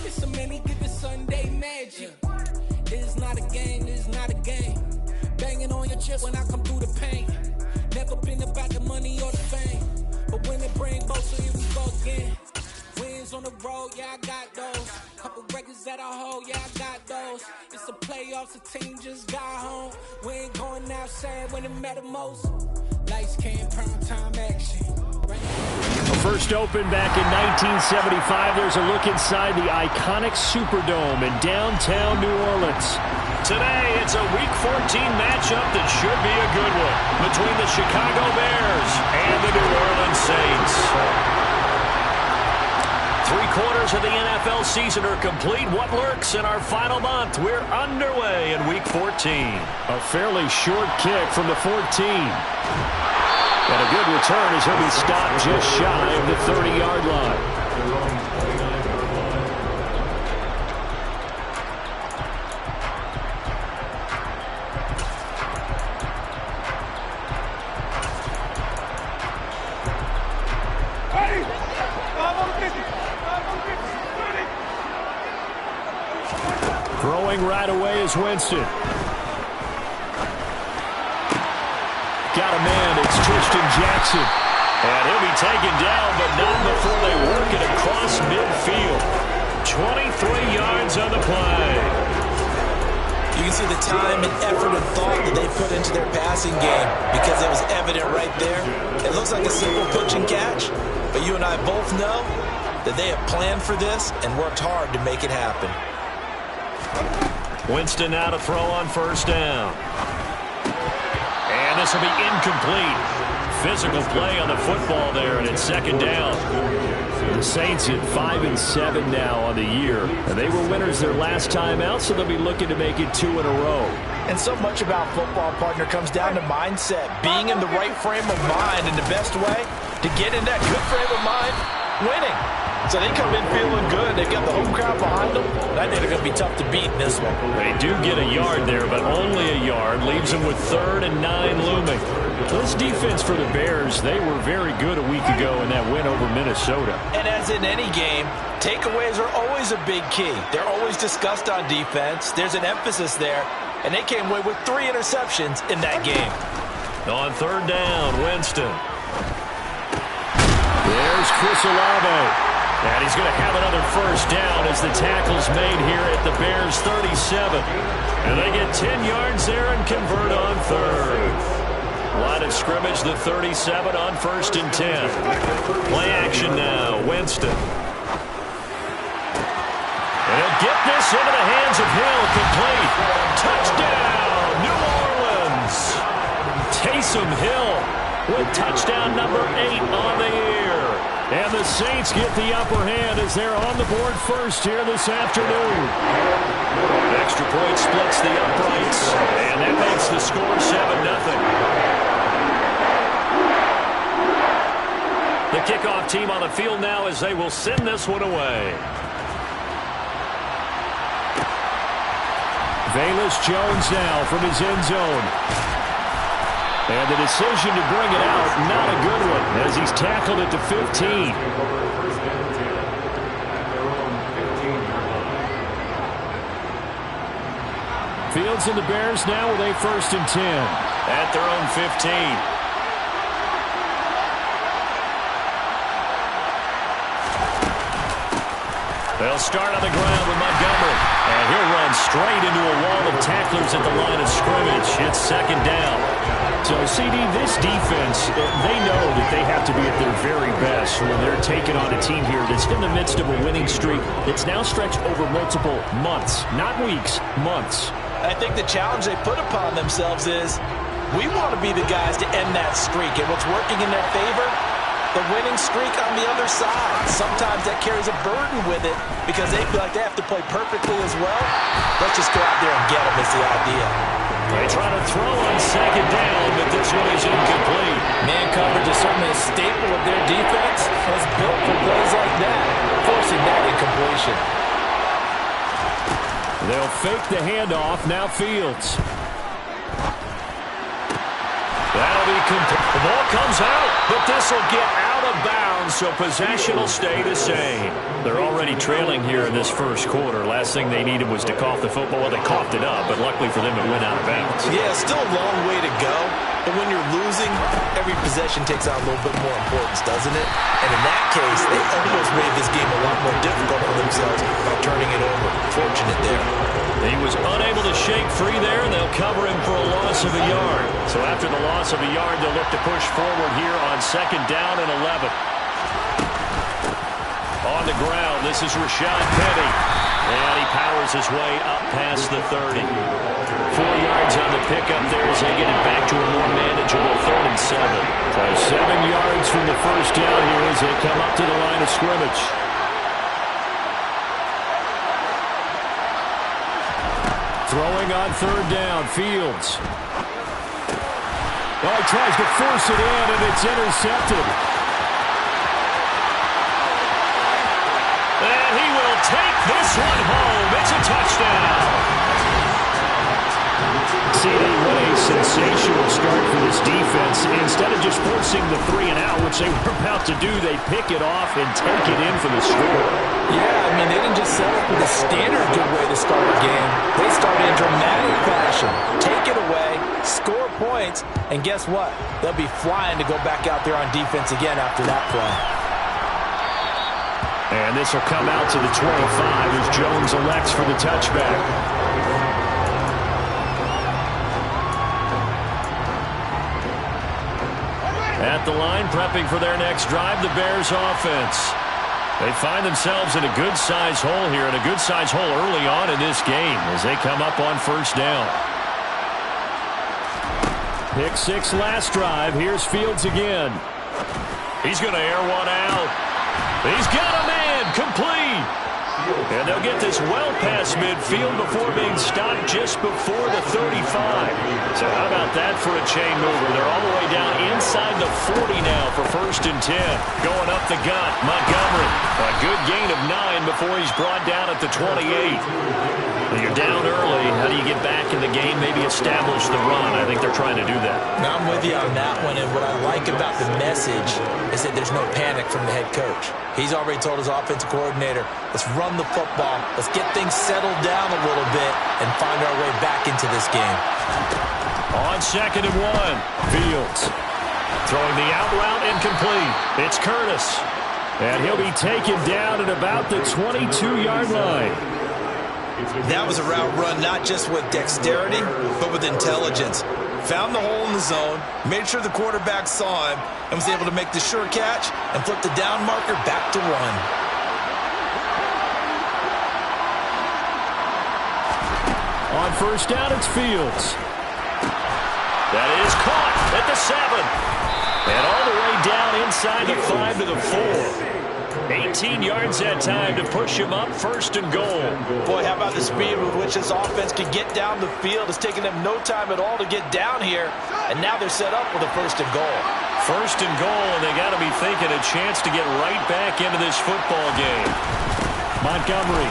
It's a many given Sunday magic. It's not a game, it's not a game. Banging on your chest when I come through the pain. Never been about the money or the fame. But when it bring both, so here we go again. Wins on the road, yeah, I got those. Couple records that I hold, yeah, I got those. It's the playoffs, the team just got home. We ain't going outside when it matter most. Lights came, prime time action. First opened back in 1975. There's a look inside the iconic Superdome in downtown New Orleans. Today, it's a Week 14 matchup that should be a good one between the Chicago Bears and the New Orleans Saints. 3/4 of the NFL season are complete. What lurks in our final month? We're underway in Week 14. A fairly short kick from the 14. And a good return as he'll be stopped just shy of the 30-yard line. Throwing right away is Winston. Got a man, it's Tristan Jackson. And he'll be taken down, but not before they work it across midfield. 23 yards on the play. You can see the time and effort and thought that they put into their passing game because it was evident right there. It looks like a simple pitch and catch, but you and I both know that they have planned for this and worked hard to make it happen. Winston now to throw on first down. And this will be incomplete. Physical play on the football there, and it's second down. The Saints at 5-7 now on the year. And they were winners their last time out, so they'll be looking to make it 2 in a row. And so much about football, partner, comes down to mindset. Being in the right frame of mind, and the best way to get in that good frame of mind, winning. So they come in feeling good. They've got the home crowd behind them. I think they're going to be tough to beat in this one. They do get a yard there, but only a yard. Leaves them with 3rd and 9 looming. This defense for the Bears, they were very good a week ago in that win over Minnesota. And as in any game, takeaways are always a big key. They're always discussed on defense. There's an emphasis there. And they came away with 3 interceptions in that game. On 3rd down, Winston. There's Chris Olave. And he's going to have another first down as the tackle's made here at the Bears 37. And they get 10 yards there and convert on 3rd. Line of scrimmage, the 37 on 1st and 10. Play action now, Winston. And he'll get this into the hands of Hill, complete. Touchdown, New Orleans. Taysom Hill with touchdown number 8 on the year. And the Saints get the upper hand as they're on the board first here this afternoon. Extra point splits the uprights, and that makes the score 7-0. The kickoff team on the field now as they will send this one away. Velus Jones now from his end zone. And the decision to bring it out, not a good one, as he's tackled at the 15. Fields and the Bears now with a 1st and 10. At their own 15. They'll start on the ground with Montgomery. And he'll run straight into a wall of tacklers at the line of scrimmage. It's 2nd down. So, CD, this defense, they know that they have to be at their very best when they're taking on a team here that's in the midst of a winning streak that's now stretched over multiple months, not weeks, months. I think the challenge they put upon themselves is we want to be the guys to end that streak. And what's working in their favor? The winning streak on the other side. Sometimes that carries a burden with it because they feel like they have to play perfectly as well. Let's just go out there and get them is the idea. They try to throw on 2nd down, but this one is incomplete. Man coverage is certainly a staple of their defense. It's built for plays like that, forcing that incompletion. They'll fake the handoff. Now Fields. That'll be complete. The ball comes out, but this will get out of bounds down, so possession will stay the same. They're already trailing here in this first quarter. Last thing they needed was to cough the football. Well, they coughed it up, but luckily for them, it went out of bounds. Yeah, still a long way to go. But when you're losing, every possession takes on a little bit more importance, doesn't it? And in that case, they almost made this game a lot more difficult for themselves by turning it over. Fortunate there. He was unable to shake free there, and they'll cover him for a loss of a yard. So after the loss of a yard, they'll look to push forward here on 2nd down and 11. On the ground, this is Rashad Penny. And he powers his way up past the 30. 4 yards on the pickup there as they get it back to a more manageable 3rd and 7. So 7 yards from the first down here as they come up to the line of scrimmage. Throwing on 3rd down, Fields. Well, he tries to force it in, and it's intercepted. And he will take this one home. It's a touchdown. CD, what a sensational start for this defense. Instead of just forcing the 3 and out, which they were about to do, they pick it off and take it in for the score. Yeah, I mean, they didn't just set up with a standard good way to start a game. They started in dramatic fashion. Take it away, score points, and guess what? They'll be flying to go back out there on defense again after that play. And this will come out to the 25 as Jones elects for the touchback. At the line, prepping for their next drive, the Bears offense. They find themselves in a good-sized hole here, and a good-sized hole early on in this game as they come up on 1st down. Pick 6 last drive. Here's Fields again. He's going to air one out. He's got a man, complete. And they'll get this well past midfield before being stopped just before the 35. So how about that for a chain mover? They're all the way down inside the 40 now for 1st and 10. Going up the gut, Montgomery. A good gain of 9 before he's brought down at the 28. When you're down early, how do you get back in the game? Maybe establish the run. I think they're trying to do that. Now, I'm with you on that one, and what I like about the message is that there's no panic from the head coach. He's already told his offensive coordinator, let's run the football, let's get things settled down a little bit and find our way back into this game. On 2nd and 1, Fields throwing the out route incomplete. It's Curtis, and he'll be taken down at about the 22-yard line. That was a route run not just with dexterity, but with intelligence. Found the hole in the zone, made sure the quarterback saw him, and was able to make the sure catch and flip the down marker back to 1. On 1st down, it's Fields. That is caught at the 7. And all the way down inside the 5 to the 4. 18 yards that time to push him up 1st and goal. Boy, how about the speed with which this offense can get down the field? It's taken them no time at all to get down here, and now they're set up with a 1st and goal. 1st and goal, and they got to be thinking a chance to get right back into this football game. Montgomery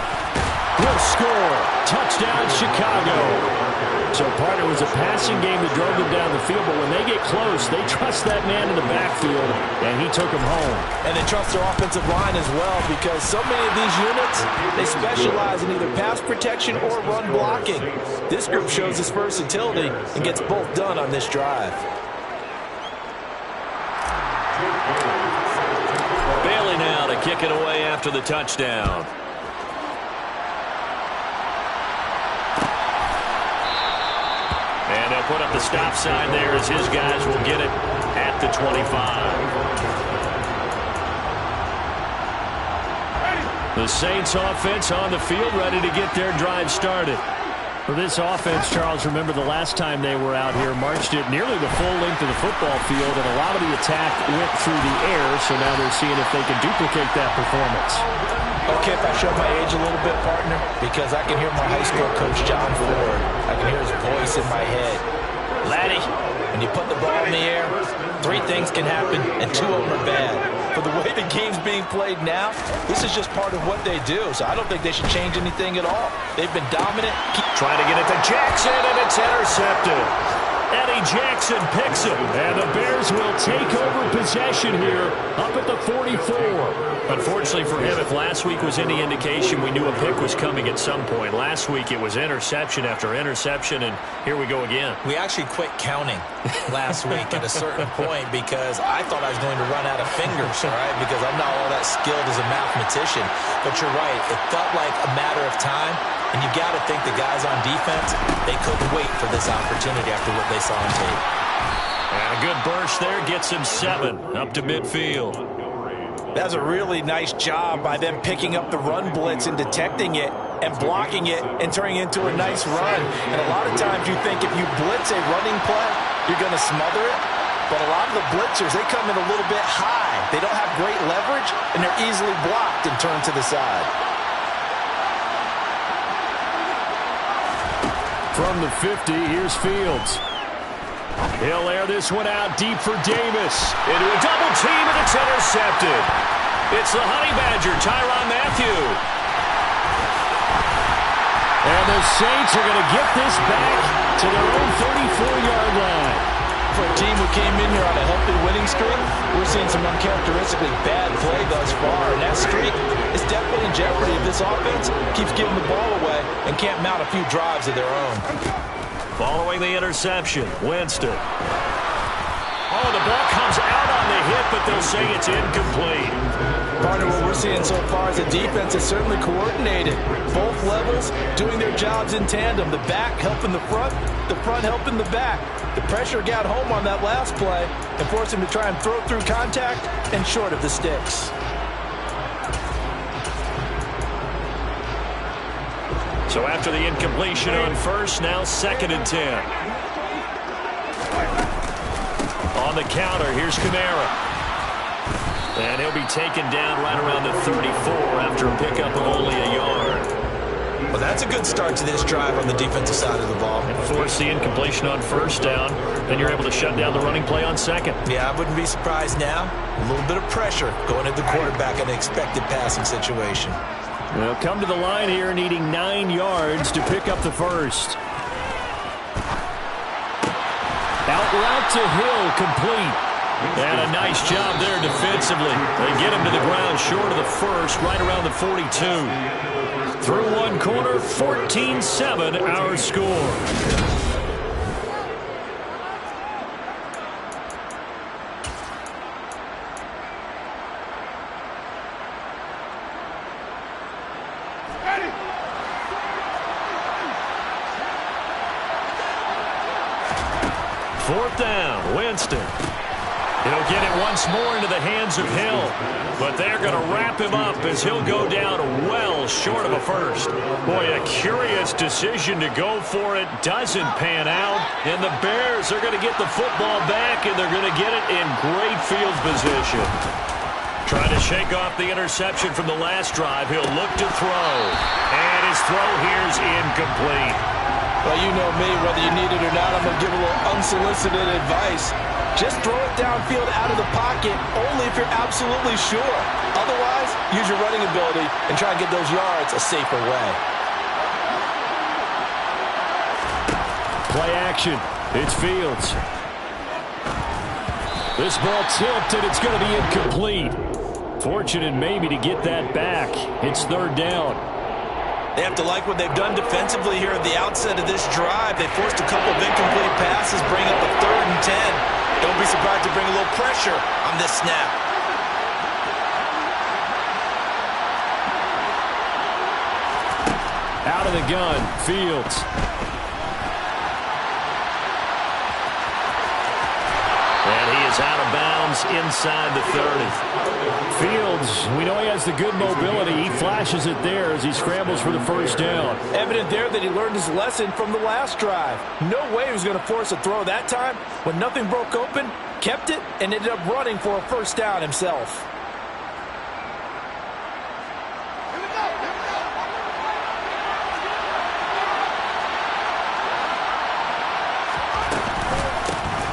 will score. Touchdown, Chicago. So, partner, it was a passing game that drove them down the field, but when they get close, they trust that man in the backfield, and he took them home. And they trust their offensive line as well, because so many of these units, they specialize in either pass protection or run blocking. This group shows its versatility and gets both done on this drive. Bailey now to kick it away after the touchdown. And they'll put up the stop sign there as his guys will get it at the 25. The Saints offense on the field, ready to get their drive started. For this offense, Charles, remember the last time they were out here, marched it nearly the full length of the football field, and a lot of the attack went through the air, so now they're seeing if they can duplicate that performance. Okay, if I show my age a little bit, partner, because I can hear my high school coach, John Ford. I can hear his voice in my head. Laddie, when you put the ball in the air, 3 things can happen, and 2 of them are bad. For the way the game's being played now, this is just part of what they do, so I don't think they should change anything at all. They've been dominant. Trying to get it to Jackson, and it's intercepted. Eddie Jackson picks him. And the Bears will take over possession here up at the 44. Unfortunately for him, if last week was any indication, we knew a pick was coming at some point. Last week it was interception after interception, and here we go again. We actually quit counting last week at a certain point because I thought I was going to run out of fingers, all right, because I'm not all that skilled as a mathematician. But you're right. It felt like a matter of time, and you got to think the guys on defense, they couldn't wait for this opportunity after what they saw on tape. And a good burst there gets him 7 up to midfield. That's a really nice job by them picking up the run blitz and detecting it and blocking it and turning it into a nice run. And a lot of times you think if you blitz a running play, you're going to smother it. But a lot of the blitzers, they come in a little bit high. They don't have great leverage, and they're easily blocked and turned to the side. From the 50, here's Fields. He'll air this one out deep for Davis. Into a double team, and it's intercepted. It's the Honey Badger, Tyrann Mathieu. And the Saints are going to get this back to their own 34-yard line. For a team who came in here on a healthy winning streak, we're seeing some uncharacteristically bad play thus far. And that streak is definitely in jeopardy if this offense keeps giving the ball away and can't mount a few drives of their own. Following the interception, Winston. Oh, the ball comes out on the hit, but they'll say it's incomplete. Partner, what we're seeing so far is the defense is certainly coordinated. Both levels doing their jobs in tandem. The back helping the front helping the back. The pressure got home on that last play and forced him to try and throw through contact and short of the sticks. So after the incompletion on first, now 2nd and 10. On the counter, here's Kamara. And he'll be taken down right around the 34 after a pickup of only a yard. Well, that's a good start to this drive on the defensive side of the ball. And force the incompletion on first down, then you're able to shut down the running play on second. Yeah, I wouldn't be surprised now. A little bit of pressure going at the quarterback in an expected passing situation. They'll come to the line here needing 9 yards to pick up the first. Out route to Hill, complete. And a nice job there defensively. They get him to the ground short of the first, right around the 42. Through one quarter, 14-7 our score. Fourth down, Winston. He'll get it once more into the hands of Hill, but they're going to wrap him up as he'll go down well short of a first. Boy, a curious decision to go for it. Doesn't pan out, and the Bears are going to get the football back, and they're going to get it in great field position. Trying to shake off the interception from the last drive. He'll look to throw, and his throw here is incomplete. Well, you know me, whether you need it or not, I'm going to give a little unsolicited advice. Just throw it downfield out of the pocket only if you're absolutely sure. Otherwise, use your running ability and try and get those yards a safer way. Play action. It's Fields. This ball tipped, and it's going to be incomplete. Fortunate maybe to get that back. It's 3rd down. They have to like what they've done defensively here at the outset of this drive. They forced a couple of incomplete passes, bring up a 3rd and 10. Don't be surprised to bring a little pressure on this snap. Out of the gun, Fields. And he is out of bounds inside the 30. Fields, we know he has the good mobility. He flashes it there as he scrambles for the first down. Evident there that he learned his lesson from the last drive. No way he was going to force a throw that time. When nothing broke open, kept it, and ended up running for a first down himself.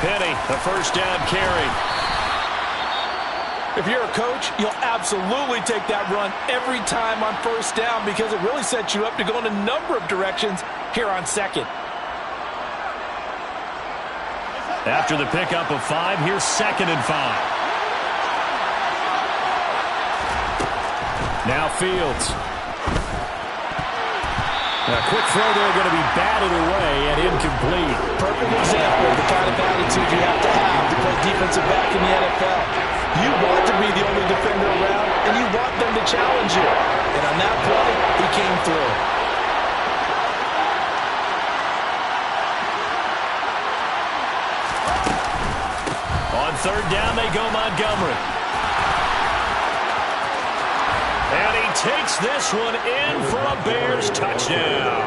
Penny, a first down carry. If you're a coach, you'll absolutely take that run every time on first down because it really sets you up to go in a number of directions here on second. After the pickup of 5, here's 2nd and 5. Now Fields. A quick throw there going to be batted away and incomplete. Perfect example of the kind of attitude you have to play defensive back in the NFL. You want to be the only defender around, and you want them to challenge you. And on that play, he came through. On 3rd down, they go Montgomery. And he takes this one in for a Bears touchdown.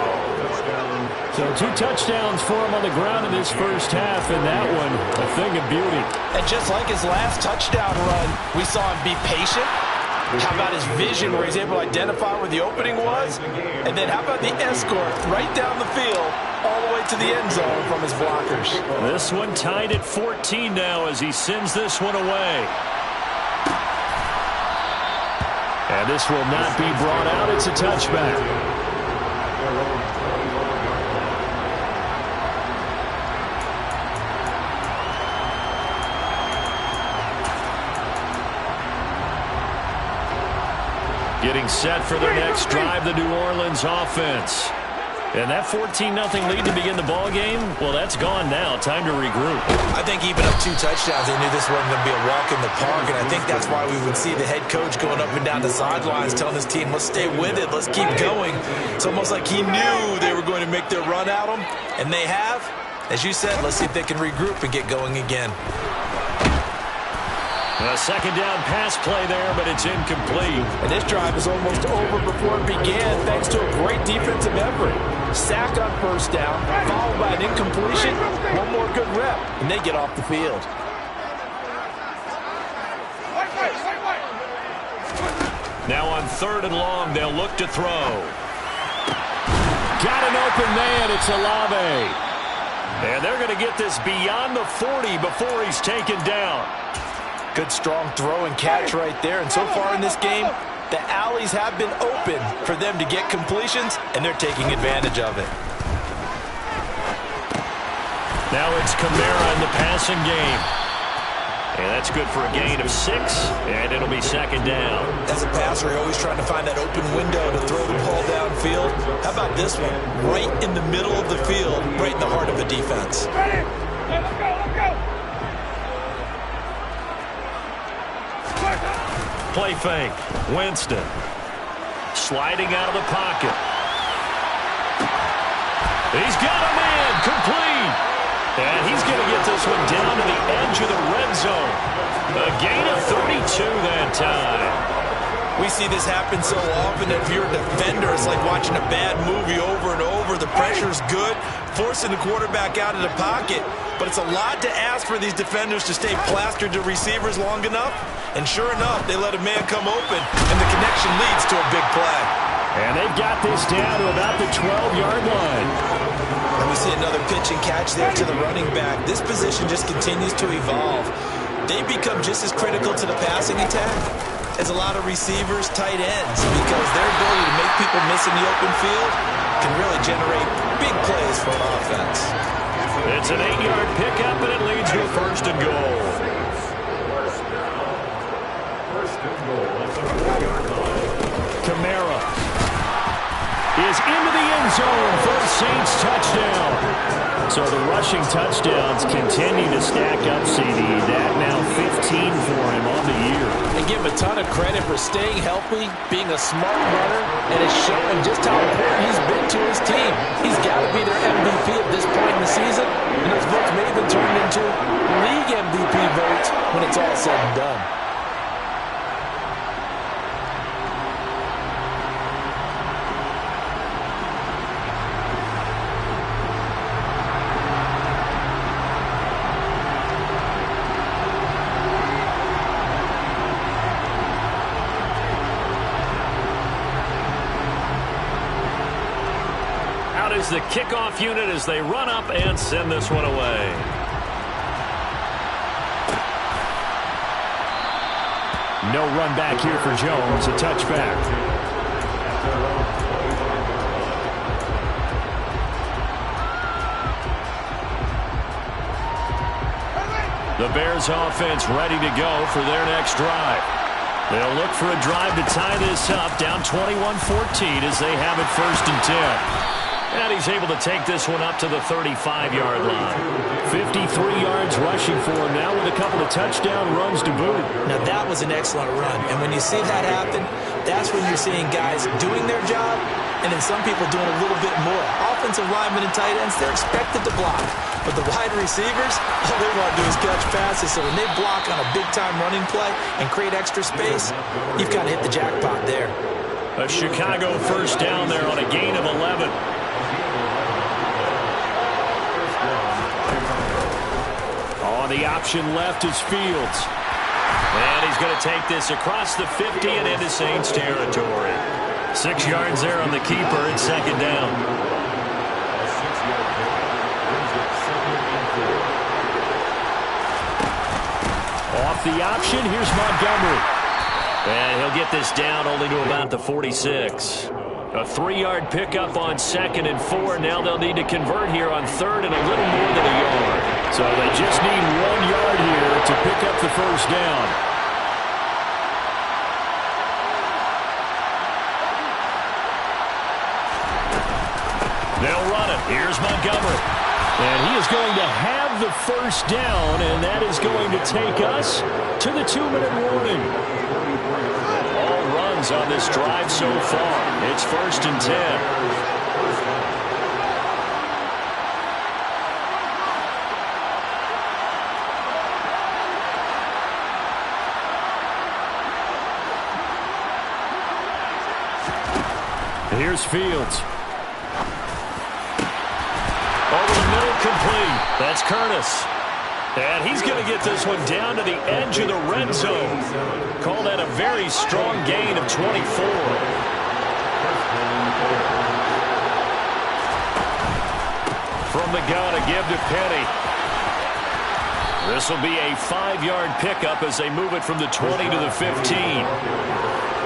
So 2 touchdowns for him on the ground in this first half, and that one a thing of beauty. And just like his last touchdown run, we saw him be patient. How about his vision where he's able to identify where the opening was? And then how about the escort right down the field all the way to the end zone from his blockers? This one tied at 14 now as he sends this one away. And this will not be brought out. It's a touchback. Getting set for their next drive, the New Orleans offense. And that 14-0 lead to begin the ball game, well, that's gone now. Time to regroup. I think even up 2 touchdowns, they knew this wasn't going to be a walk in the park, and I think that's why we would see the head coach going up and down the sidelines telling his team, let's stay with it, let's keep going. It's almost like he knew they were going to make their run at him, and they have. As you said, let's see if they can regroup and get going again. A 2nd down pass play there, but it's incomplete. And this drive is almost over before it began, thanks to a great defensive effort. Sack on 1st down, followed by an incompletion. One more good rep, and they get off the field. Now on 3rd and long, they'll look to throw. Got an open man. It's Olave. And they're going to get this beyond the 40 before he's taken down. Good strong throw and catch right there. And so far in this game, the alleys have been open for them to get completions, and they're taking advantage of it. Now it's Kamara in the passing game. And that's good for a gain of 6, and it'll be 2nd down. As a passer, you're always trying to find that open window to throw the ball downfield. How about this one? Right in the middle of the field, right in the heart of the defense. Ready? Let's go, let's go! Play fake. Winston. Sliding out of the pocket. He's got a man. Complete. And he's going to get this one down to the edge of the red zone. A gain of 32 that time. We see this happen so often. If you're a defender, it's like watching a bad movie over and over. The pressure's good, forcing the quarterback out of the pocket. But it's a lot to ask for these defenders to stay plastered to receivers long enough. And sure enough, they let a man come open, and the connection leads to a big play. And they've got this down to about the 12-yard line. And we see another pitch and catch there to the running back. This position just continues to evolve. They become just as critical to the passing attack as a lot of receivers, tight ends, because their ability to make people miss in the open field can really generate big plays for an offense. It's an 8-yard pickup, and it leads to a 1st and goal. Kamara is into the end zone for a Saints touchdown. So the rushing touchdowns continue to stack up, CD. That now 15 for him on the year. And give him a ton of credit for staying healthy, being a smart runner, and it's showing just how important he's been to his team. He's got to be their MVP at this point in the season, and those votes may have been turned into league MVP votes when it's all said and done. Is the kickoff unit as they run up and send this one away. No run back here for Jones. A touchback. The Bears offense ready to go for their next drive. They'll look for a drive to tie this up, down 21-14 as they have it 1st and 10. And he's able to take this one up to the 35-yard line. 53 yards rushing for him now with a couple of touchdown runs to boot. Now that was an excellent run. And when you see that happen, that's when you're seeing guys doing their job and then some people doing a little bit more. Offensive linemen and tight ends, they're expected to block. But the wide receivers, all they want to do is catch passes. So when they block on a big-time running play and create extra space, you've got to hit the jackpot there. A Chicago 1st down there on a gain of 11. The option left is Fields. And he's going to take this across the 50 and into Saints territory. 6 yards there on the keeper and 2nd down. Off the option, here's Montgomery. And he'll get this down only to about the 46. A 3-yard pickup on 2nd and 4. Now they'll need to convert here on 3rd and a little more than a yard. So they just need 1 yard here to pick up the 1st down. They'll run it. Here's Montgomery. And he is going to have the 1st down, and that is going to take us to the 2-minute warning. All runs on this drive so far. It's 1st and 10. Here's Fields. Over the middle, complete. That's Curtis. And he's going to get this one down to the edge of the red zone. Call that a very strong gain of 24. From the gun, a give to Penny. This will be a 5-yard pickup as they move it from the 20 to the 15.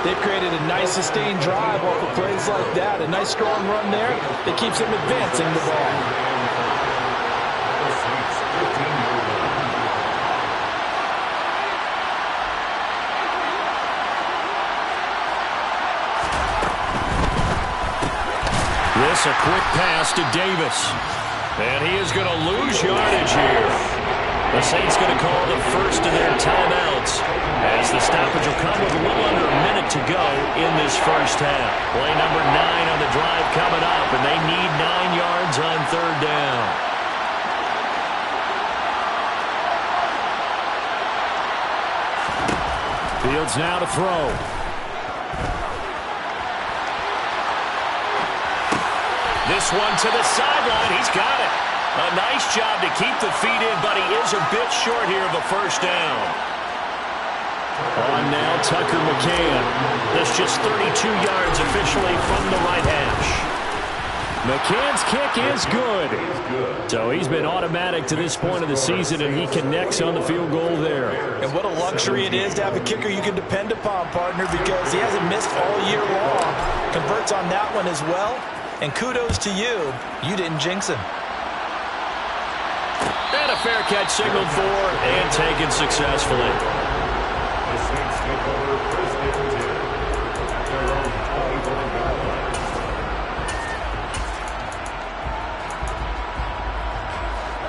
They've created a nice sustained drive off of plays like that. A nice strong run there that keeps them advancing the ball. This a quick pass to Davis. And he is going to lose yardage here. The Saints going to call the first of their timeouts as the stoppage will come with a little under a minute to go in this 1st half. Play number 9 on the drive coming up, and they need 9 yards on 3rd down. Fields now to throw. This one to the sideline. He's got it. A nice job to keep the feet in, but he is a bit short here of a 1st down. On now, Tucker McCann. That's just 32 yards officially from the right hash. McCann's kick is good. So he's been automatic to this point of the season, and he connects on the field goal there. And what a luxury it is to have a kicker you can depend upon, partner, because he hasn't missed all year long. Converts on that one as well. And kudos to you. You didn't jinx him. And a fair catch signaled for and taken successfully.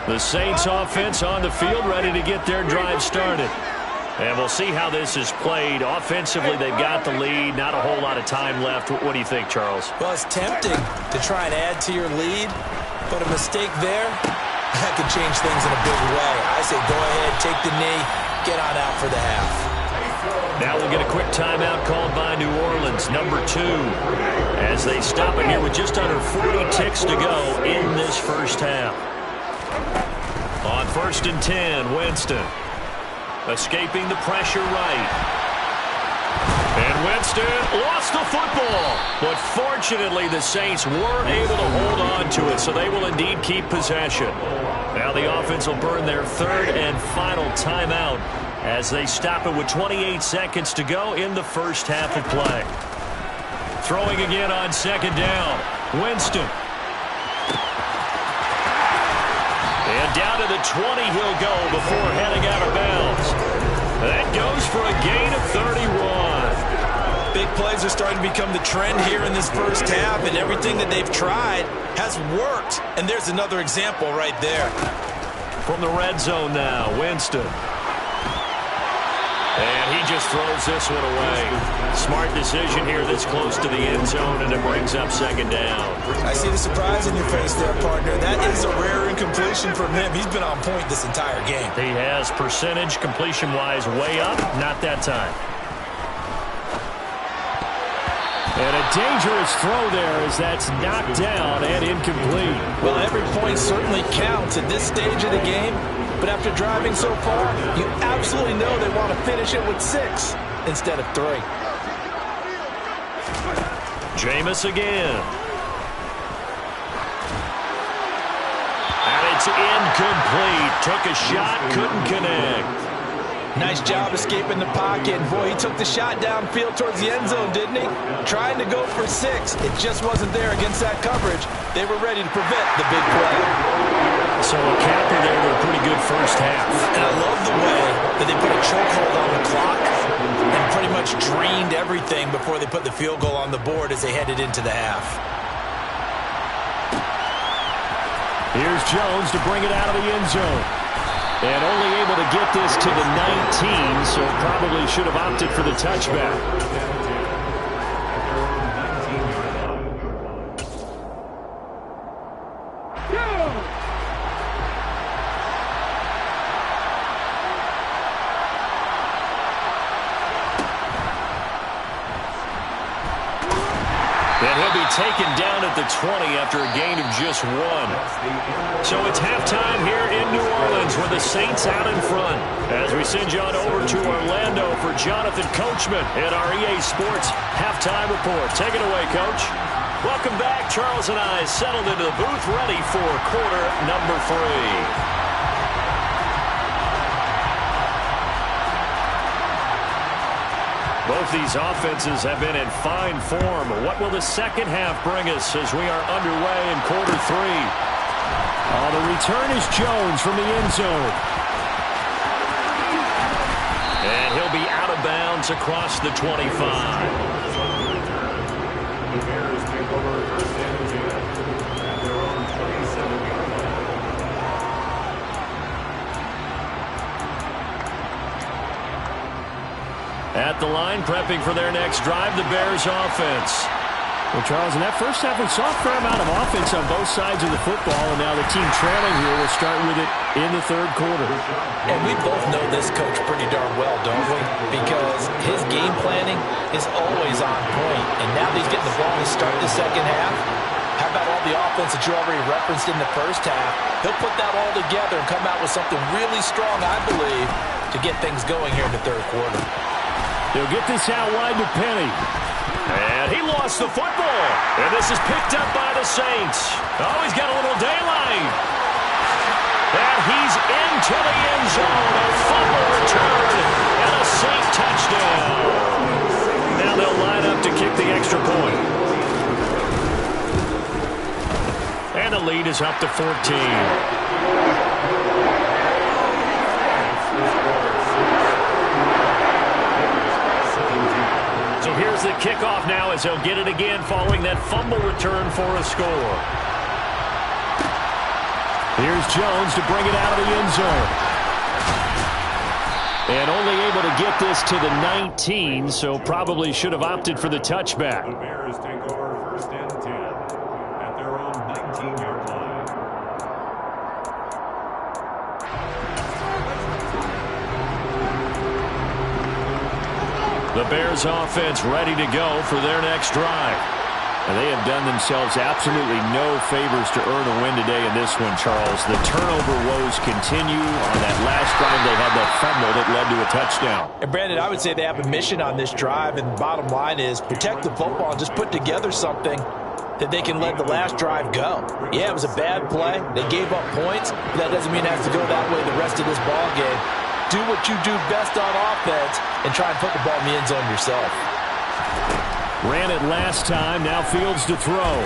The Saints offense on the field ready to get their drive started. And we'll see how this is played. Offensively, they've got the lead. Not a whole lot of time left. What do you think, Charles? Well, it's tempting to try and add to your lead, but a mistake there, that could change things in a big way. I say go ahead, take the knee, get on out for the half. Now we'll get a quick timeout called by New Orleans, number 2, as they stop it here with just under 40 ticks to go in this 1st half. On 1st and 10, Winston. Escaping the pressure right. And Winston lost the football. But fortunately, the Saints were able to hold on to it, so they will indeed keep possession. Now the offense will burn their 3rd and final timeout as they stop it with 28 seconds to go in the 1st half of play. Throwing again on 2nd down. Winston. And down to the 20 he'll go before heading out of bounds. That goes for a gain of 31. Big plays are starting to become the trend here in this first half, and everything that they've tried has worked. And there's another example right there. From the red zone now, Winston. And he just throws this one away. Smart decision here this close to the end zone, and it brings up second down. I see the surprise in your face there, partner. That is a rare incompletion from him. He's been on point this entire game. He has percentage completion-wise way up, not that time. And a dangerous throw there as that's knocked down and incomplete. Well, every point certainly counts at this stage of the game. But after driving so far, you absolutely know they want to finish it with 6 instead of 3. Jameis again. And it's incomplete. Took a shot, couldn't connect. Nice job escaping the pocket. Boy, he took the shot downfield towards the end zone, didn't he? Trying to go for 6. It just wasn't there against that coverage. They were ready to prevent the big play. So a capper there with a pretty good first half. And I love the way that they put a chokehold on the clock and pretty much drained everything before they put the field goal on the board as they headed into the half. Here's Jones to bring it out of the end zone. And only able to get this to the 19, so probably should have opted for the touchback. And he'll be taken down at the 20 after a gain of just 1. So it's halftime here in New Orleans with the Saints out in front. As we send you on over to Orlando for Jonathan Coachman in our EA Sports Halftime Report. Take it away, Coach. Welcome back. Charles and I settled into the booth ready for quarter number 3. Both these offenses have been in fine form. What will the second half bring us as we are underway in quarter 3? The return is Jones from the end zone. And he'll be out of bounds across the 25. The Bears take over first and 10 at their own 27-yard line. At the line, prepping for their next drive, the Bears offense. Well, Charles, in that first half, we saw a fair amount of offense on both sides of the football, and now the team trailing here will start with it in the third quarter. And we both know this coach pretty darn well, don't we? Because his game planning is always on point. And now that he's getting the ball to start the second half, how about all the offense that you already referenced in the first half? He'll put that all together and come out with something really strong, I believe, to get things going here in the third quarter. They'll get this out wide to Penny. And he lost the football. And this is picked up by the Saints. Oh, he's got a little daylight. And he's into the end zone. A fumble return and a Saint touchdown. Now they'll line up to kick the extra point. And the lead is up to 14. So here's the kickoff now as he'll get it again following that fumble return for a score. Here's Jones to bring it out of the end zone. And only able to get this to the 19, so probably should have opted for the touchback. The Bears take over first and 10 at their own 19-yard line. The Bears offense ready to go for their next drive. And they have done themselves absolutely no favors to earn a win today in this one, Charles. The turnover woes continue. On that last drive, they had that fumble that led to a touchdown. And Brandon, I would say they have a mission on this drive, and the bottom line is protect the football and just put together something that they can let the last drive go. Yeah, it was a bad play. They gave up points, but that doesn't mean it has to go that way the rest of this ball game. Do what you do best on offense and try and put the ball in the end zone yourself. Ran it last time. Now Fields to throw.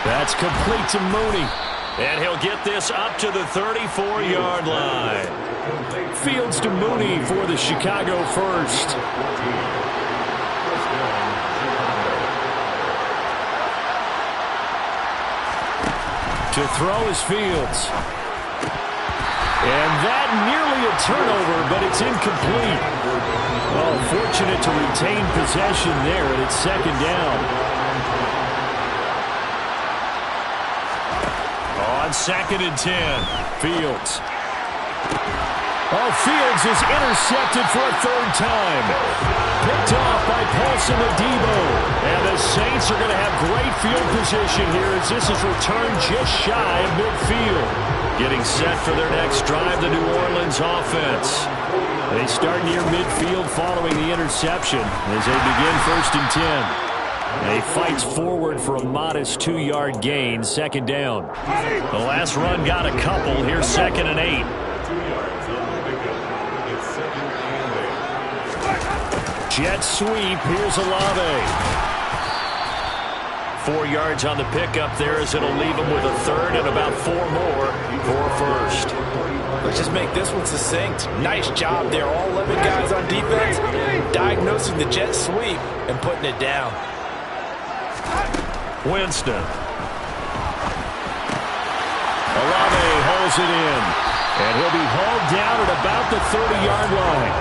That's complete to Mooney. And he'll get this up to the 34-yard line. Fields to Mooney for the Chicago first. To throw is Fields. And that nearly a turnover, but it's incomplete. Well, fortunate to retain possession there, and it's second down. On 2nd and 10, Fields. Oh, Fields is intercepted for a third time. Picked off by Paulson Adebo. And the Saints are going to have great field position here as this is returned just shy of midfield. Getting set for their next drive, the New Orleans offense. They start near midfield following the interception as they begin 1st and 10. He fights forward for a modest 2-yard gain, second down. The last run got a couple. Here's 2nd and 8. 2 yards on the pickup. It's 2nd and 8. Jet sweep. Here's Olave. 4 yards on the pickup there as it'll leave him with a third and about 4 more for a first. Let's just make this one succinct. Nice job there. All 11 guys on defense diagnosing the jet sweep and putting it down. Winston. Olave holds it in. And he'll be hauled down at about the 30-yard line.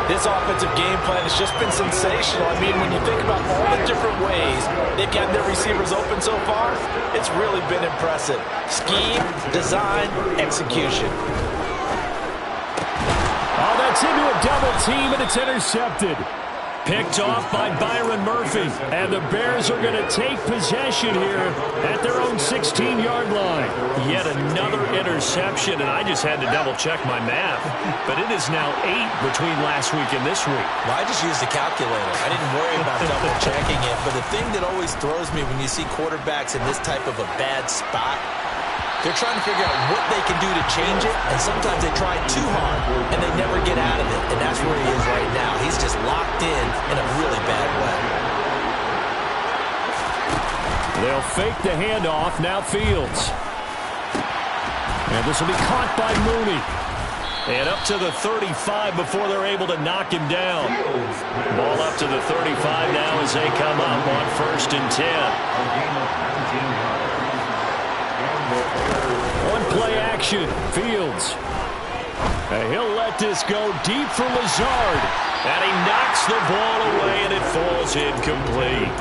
This offensive game plan has just been sensational. I mean, when you think about all the different ways they've gotten their receivers open so far, it's really been impressive. Scheme, design, execution. Oh, that's into a double team, and it's intercepted. Picked off by Byron Murphy. And the Bears are going to take possession here at their own 16-yard line. Yet another interception, and I just had to double-check my math. But it is now 8 between last week and this week. Well, I just used a calculator. I didn't worry about double-checking it. But the thing that always throws me when you see quarterbacks in this type of a bad spot, they're trying to figure out what they can do to change it, and sometimes they try too hard, and they never get out of it. And that's where he is right now. He's just locked in a really bad way. They'll fake the handoff. Now Fields. And this will be caught by Mooney. And up to the 35 before they're able to knock him down. Ball up to the 35 now as they come up on 1st and 10. One play action. Fields. And he'll let this go deep for Lazard. And he knocks the ball away, and it falls incomplete.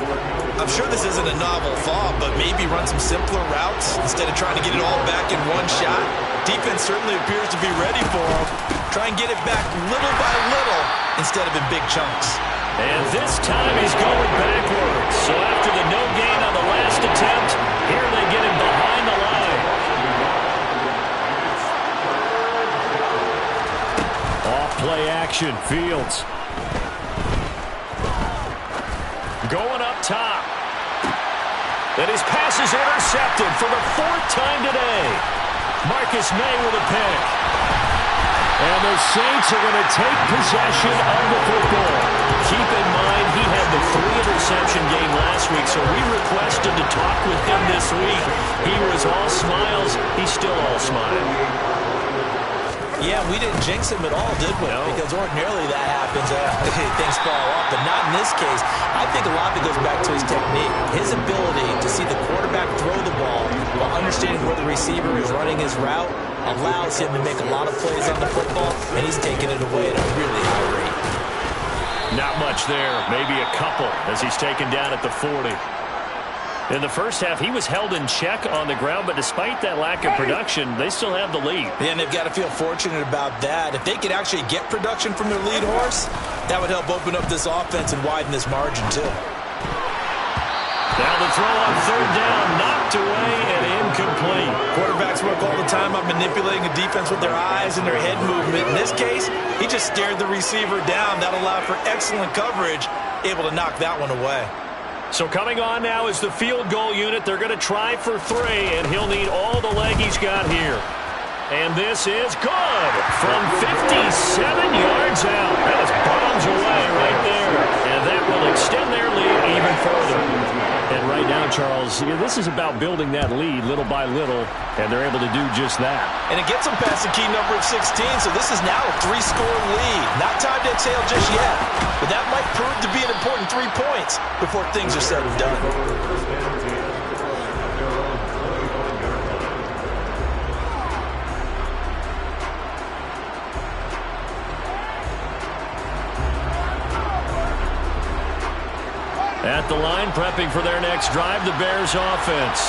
I'm sure this isn't a novel thought, but maybe run some simpler routes instead of trying to get it all back in one shot. Defense certainly appears to be ready for him. Try and get it back little by little instead of in big chunks. And this time he's going backwards. So after the no gain on the last attempt, here they get him behind the line. Off play action. Fields. Going up top. And his pass is intercepted for the 4th time today. Marcus May with a pick. And the Saints are going to take possession of the football. Keep in mind, he had the 3-interception game last week, so we requested to talk with him this week. He was all smiles. He's still all smile. Yeah, we didn't jinx him at all, did we? No. Because ordinarily that happens. Things fall off, but not in this case. I think a lot of it goes back to his technique. His ability to see the quarterback throw the ball while understanding where the receiver is running his route allows him to make a lot of plays on the football, and he's taking it away at a really high rate. Not much there. Maybe a couple as he's taken down at the 40. In the first half, he was held in check on the ground, but despite that lack of production, they still have the lead. And they've got to feel fortunate about that. If they could actually get production from their lead horse, that would help open up this offense and widen this margin, too. Now the throw on 3rd down, knocked away and incomplete. Quarterbacks work all the time on manipulating a defense with their eyes and their head movement. In this case, he just stared the receiver down. That allowed for excellent coverage, able to knock that one away. So coming on now is the field goal unit. They're going to try for 3, and he'll need all the leg he's got here. And this is good from 57 yards out. That was bottom comes away right there. And that will extend their lead even further. And right now, Charles, this is about building that lead little by little, and they're able to do just that. And it gets them past the key number of 16, so this is now a 3-score lead. Not time to exhale just yet, but that might prove to be an important 3 points before things are said and done. At the line, prepping for their next drive, the Bears offense.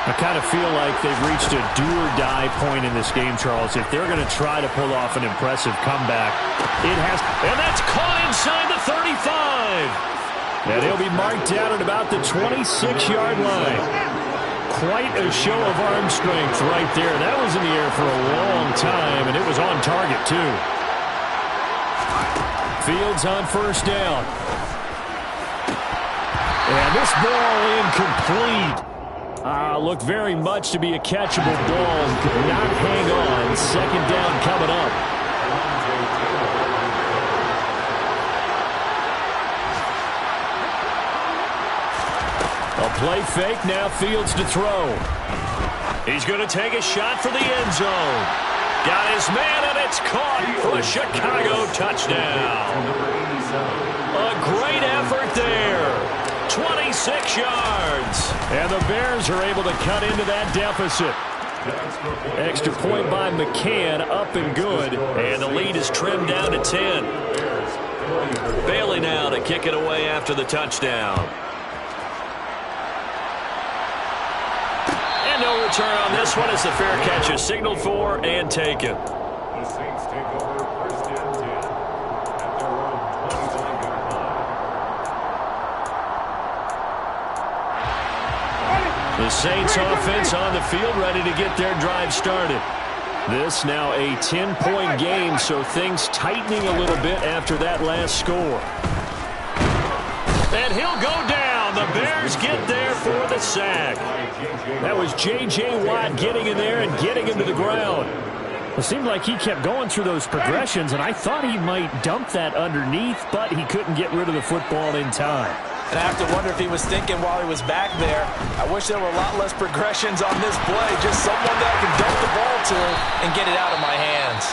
I kind of feel like they've reached a do-or-die point in this game, Charles. If they're going to try to pull off an impressive comeback, it has. And that's caught inside the 35. And he'll be marked down at about the 26-yard line. Quite a show of arm strength right there. That was in the air for a long time, and it was on target, too. Fields on first down. And this ball incomplete. Looked very much to be a catchable ball and could not hang on. Second down coming up. A play fake, now Fields to throw. He's going to take a shot for the end zone. Got his man, and it's caught for a Chicago touchdown. A great effort there. 26 yards. And the Bears are able to cut into that deficit. Extra point by McCann, up and good. And the lead is trimmed down to 10. Bailey now to kick it away after the touchdown. And no return on this one as the fair catch is signaled for and taken. The Saints take over first and 10 at their own 29-yard line. The Saints offense on the field ready to get their drive started. This now a 10-point game, so things tightening a little bit after that last score. And he'll go down. The Bears get there for the sack. That was J.J. Watt getting in there and getting him to the ground. It seemed like he kept going through those progressions, and I thought he might dump that underneath, but he couldn't get rid of the football in time. And I have to wonder if he was thinking while he was back there, I wish there were a lot less progressions on this play. Just someone that I can dump the ball to and get it out of my hands.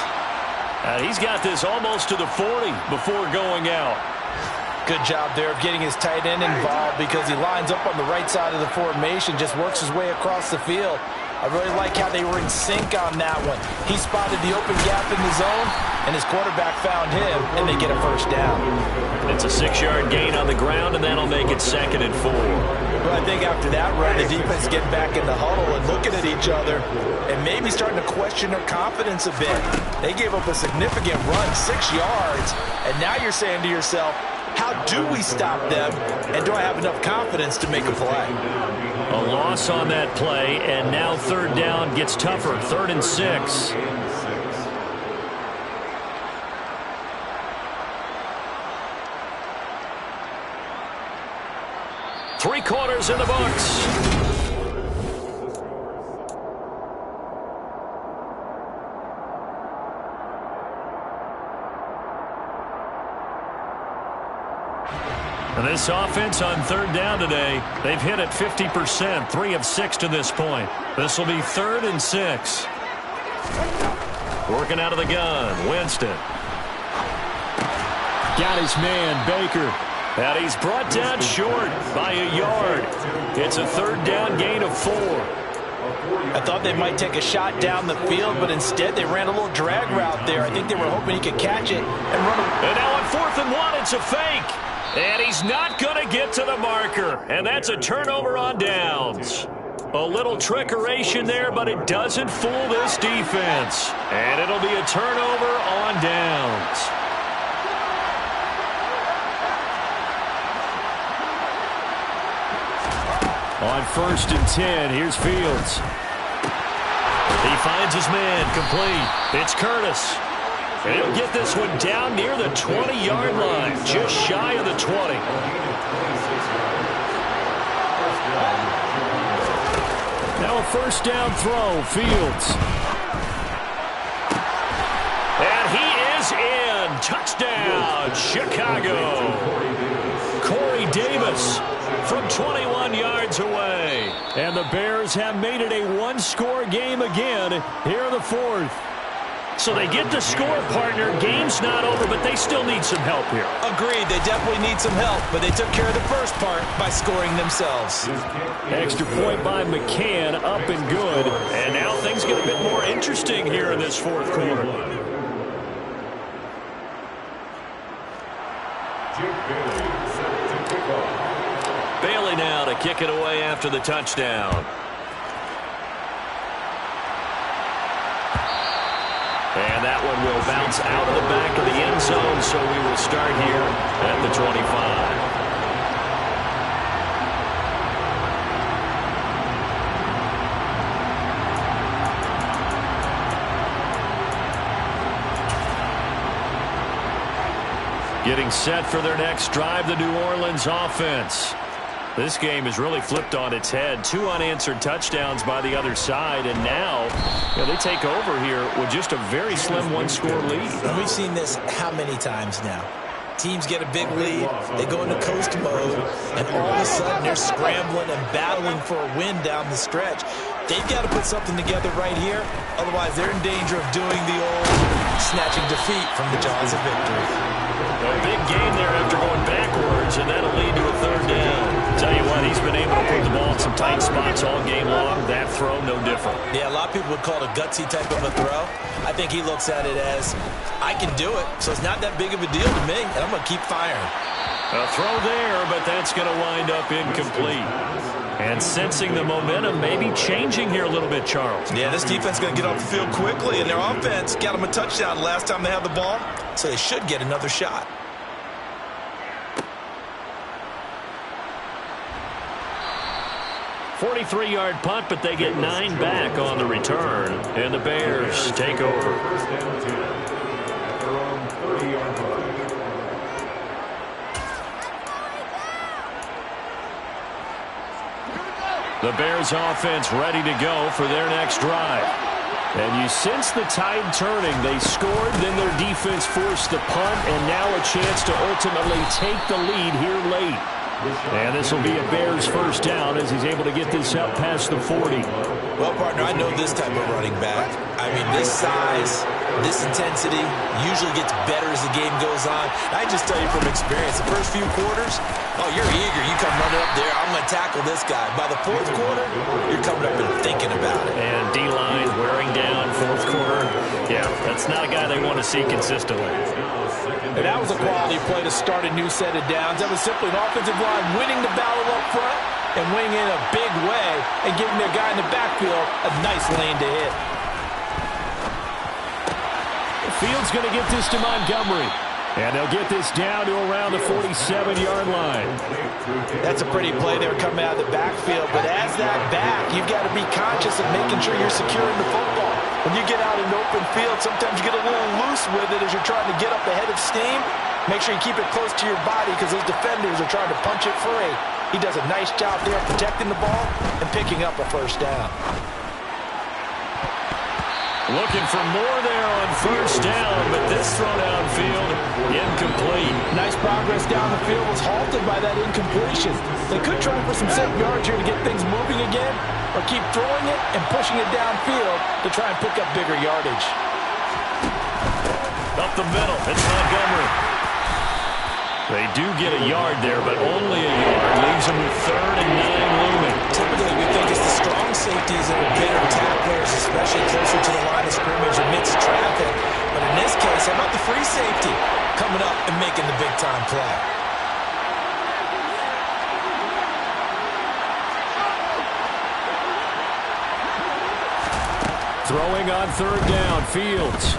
He's got this almost to the 40 before going out. Good job there of getting his tight end involved because he lines up on the right side of the formation, just works his way across the field. I really like how they were in sync on that one. He spotted the open gap in the zone, and his quarterback found him, and they get a first down. It's a 6-yard gain on the ground, and that'll make it 2nd and 4. Well, I think after that run, the defense getting back in the huddle and looking at each other and maybe starting to question their confidence a bit. They gave up a significant run, 6 yards, and now you're saying to yourself, how do we stop them, and do I have enough confidence to make a play? A loss on that play, and now 3rd down gets tougher, 3rd and 6. Three quarters in the books. And this offense on 3rd down today, they've hit it 50%, 3 of 6 to this point. This will be 3rd and 6. Working out of the gun, Winston. Got his man, Baker. And he's brought down short by a yard. It's a 3rd down gain of 4. I thought they might take a shot down the field, but instead they ran a little drag route there. I think they were hoping he could catch it and run. And now on 4th and 1, it's a fake. And he's not going to get to the marker. And that's a turnover on downs. A little trickeration there, but it doesn't fool this defense. And it'll be a turnover on downs. On 1st and 10, here's Fields. He finds his man, complete. It's Curtis. And he'll get this one down near the 20-yard line, just shy of the 20. Now a 1st down throw, Fields. And he is in. run. Touchdown, Chicago. Corey Davis from 21 yards away. And the Bears have made it a one-score game again here in the fourth. So they get the score, partner. Game's not over, but they still need some help here. Agreed. They definitely need some help, but they took care of the first part by scoring themselves. Extra point by McCann, up and good. And now things get a bit more interesting here in this fourth quarter. Bailey now to kick it away after the touchdown. And that one will bounce out of the back of the end zone, so we will start here at the 25. Getting set for their next drive, the New Orleans offense. This game is really flipped on its head. 2 unanswered touchdowns by the other side, and now they take over here with just a very slim one-score lead. And we've seen this how many times now? Teams get a big lead, they go into coast mode, and all of a sudden they're scrambling and battling for a win down the stretch. They've got to put something together right here, otherwise they're in danger of doing the old snatching defeat from the jaws of victory. A big game there after going backwards, and that'll lead to a third down. Tell you what, he's been able to put the ball in some tight spots all game long. That throw, no different. Yeah, a lot of people would call it a gutsy type of a throw. I think he looks at it as, I can do it, so it's not that big of a deal to me, and I'm going to keep firing. A throw there, but that's going to wind up incomplete. And sensing the momentum maybe changing here a little bit, Charles. Yeah, this defense is going to get off the field quickly, and their offense got them a touchdown last time they had the ball, so they should get another shot. .43-yard punt, but they get 9 back on the return. And the Bears take over. The Bears offense ready to go for their next drive. And you sense the tide turning. They scored, then their defense forced the punt, and now a chance to ultimately take the lead here late. And this will be a Bears first down as he's able to get this up past the 40. Well, partner, I know this type of running back. I mean, this size, this intensity usually gets better as the game goes on. I just tell you from experience, the first few quarters, oh, you're eager. You come running up there, I'm going to tackle this guy. By the fourth quarter, you're coming up and thinking about it. And D-line wearing down fourth quarter. Yeah, that's not a guy they want to see consistently. And that was a quality play to start a new set of downs. That was simply an offensive line winning the battle up front and winning in a big way and giving their guy in the backfield a nice lane to hit. Fields going to get this to Montgomery. And they'll get this down to around the 47-yard line. That's a pretty play there coming out of the backfield. But as that back, you've got to be conscious of making sure you're securing the football. When you get out in open field, sometimes you get a little loose with it as you're trying to get up ahead of steam. Make sure you keep it close to your body because those defenders are trying to punch it free. He does a nice job there protecting the ball and picking up a first down. Looking for more there on first down, but this throw downfield, incomplete. Nice progress down the field was halted by that incompletion. They could try for some safe yards here to get things moving again, or keep throwing it and pushing it downfield to try and pick up bigger yardage. Up the middle, it's Montgomery. They do get a yard there, but only a yard. Leaves them with 3rd and 9 looming. Typically, we think it's the strong safeties that are better tacklers, especially closer to the line of scrimmage amidst traffic. But in this case, how about the free safety coming up and making the big-time play? Throwing on 3rd down, Fields.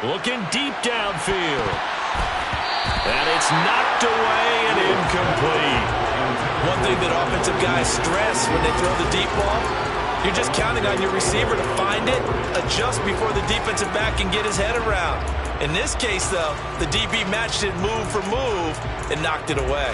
Looking deep downfield. And it's knocked away and incomplete. One thing that offensive guys stress when they throw the deep ball, you're just counting on your receiver to find it, adjust before the defensive back can get his head around. In this case, though, the DB matched it move for move and knocked it away.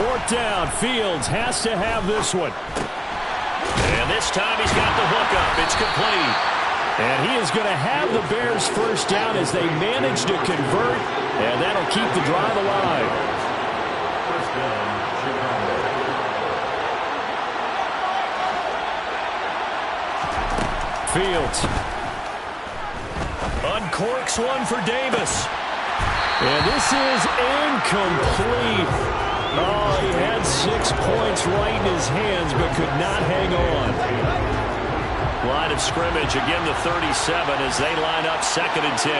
4th down. Fields has to have this one. And this time he's got the hookup. It's complete. And he is going to have the Bears first down as they manage to convert, and that'll keep the drive alive. First down, Chicago. Fields. Uncorks one for Davis. And this is incomplete. Oh, he had 6 points right in his hands, but could not hang on. Line of scrimmage, again the 37 as they line up 2nd and 10.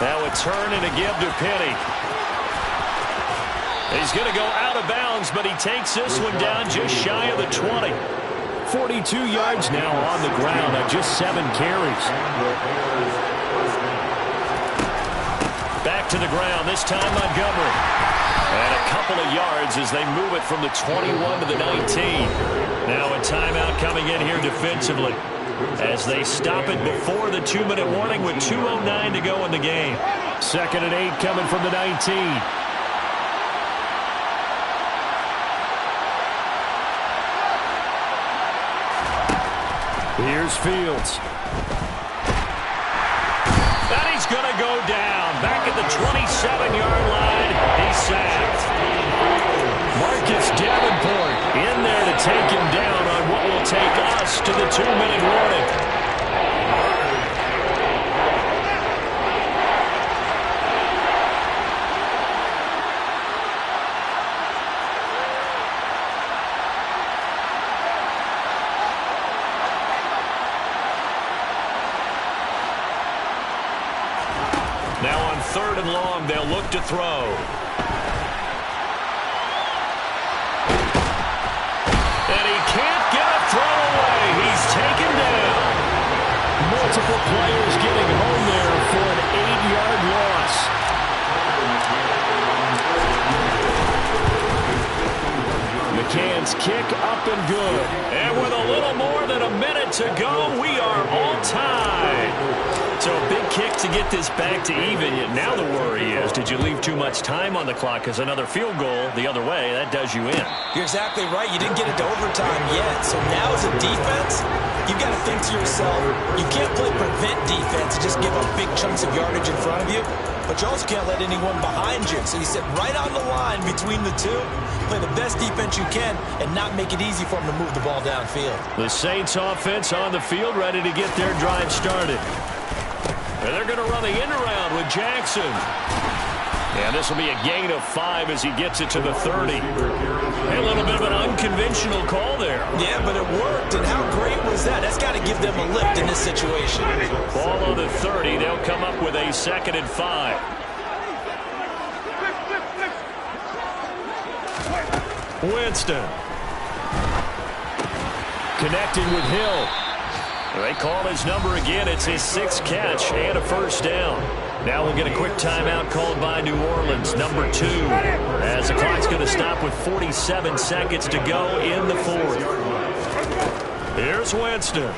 Now a turn and a give to Penny. He's going to go out of bounds, but he takes this one down just shy of the 20. 42 yards now on the ground on just 7 carries. Back to the ground, this time Montgomery. And a couple of yards as they move it from the 21 to the 19. Now a timeout coming in here defensively as they stop it before the 2-minute warning with 2:09 to go in the game. 2nd and 8 coming from the 19. Here's Fields. And he's going to go down. Back at the 27-yard line. He's sacked. Marcus Davenport in there to take him down on what will take us to the 2-minute warning. Now on 3rd and long, they'll look to throw. And he can't get a throw away. He's taken down. Multiple players getting home there for an 8-yard loss. McCann's kick up and good. And with a little more than a minute to go, we are all tied. So a big kick to get this back to even. Yet now the worry is, did you leave too much time on the clock? Because another field goal the other way, that does you in. You're exactly right. You didn't get it to overtime yet. So now as a defense, you've got to think to yourself, you can't play prevent defense and just give up big chunks of yardage in front of you. But you also can't let anyone behind you. So you sit right on the line between the two, play the best defense you can, and not make it easy for them to move the ball downfield. The Saints offense on the field, ready to get their drive started. And they're going to run the end around with Jackson. And this will be a gain of 5 as he gets it to the 30. Hey, a little bit of an unconventional call there. Yeah, but it worked. And how great was that? That's got to give them a lift in this situation. Ball on the 30. They'll come up with a 2nd and 5. Winston. Connecting with Hill. They call his number again. It's his 6th catch and a first down. Now we'll get a quick timeout called by New Orleans, number 2, as the clock's going to stop with 47 seconds to go in the 4th. Here's Winston.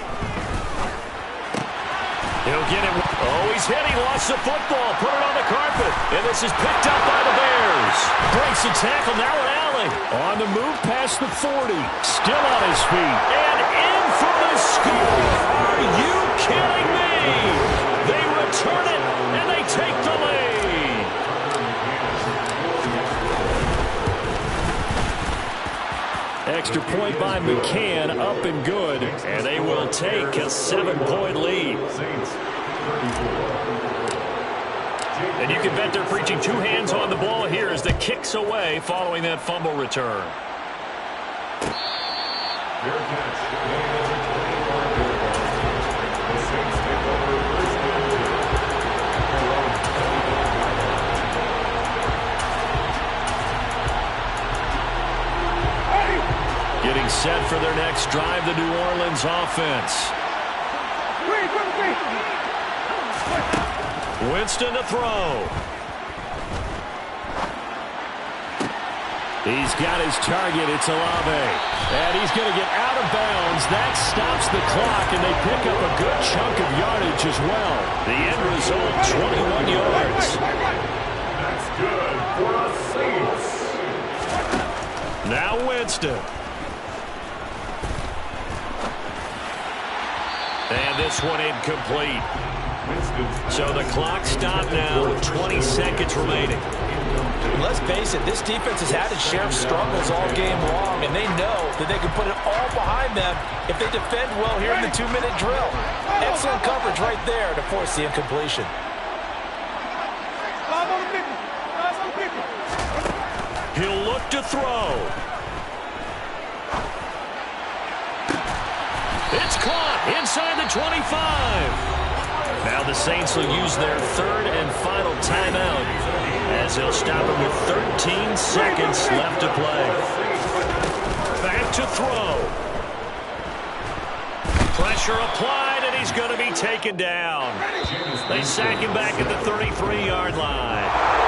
He'll get it. Oh, he's hit. He lost the football. Put it on the carpet. And this is picked up by the Bears. Breaks the tackle. Now Allen. On the move past the 40. Still on his feet. And in for the score. Are you kidding me? They return it, and they take the lead. Extra point by McCann, up and good. And they will take a 7-point lead. And you can bet they're preaching 2 hands on the ball here as the kick's away following that fumble return. Getting set for their next drive, the New Orleans offense. Winston to throw. He's got his target. It's Olave. And he's going to get out of bounds. That stops the clock, and they pick up a good chunk of yardage as well. The end result, 21 yards. good for the Saints. Now Winston. And this one incomplete. So the clock stopped now with 20 seconds remaining. Let's face it, this defense has had its share of struggles all game long, and they know that they can put it all behind them if they defend well here in the 2-minute drill. Excellent coverage right there to force the incompletion. He'll look to throw. It's caught inside the 25. Now the Saints will use their third and final timeout as they'll stop it with 13 seconds left to play. Back to throw. Pressure applied, and he's going to be taken down. They sack him back at the 33-yard line.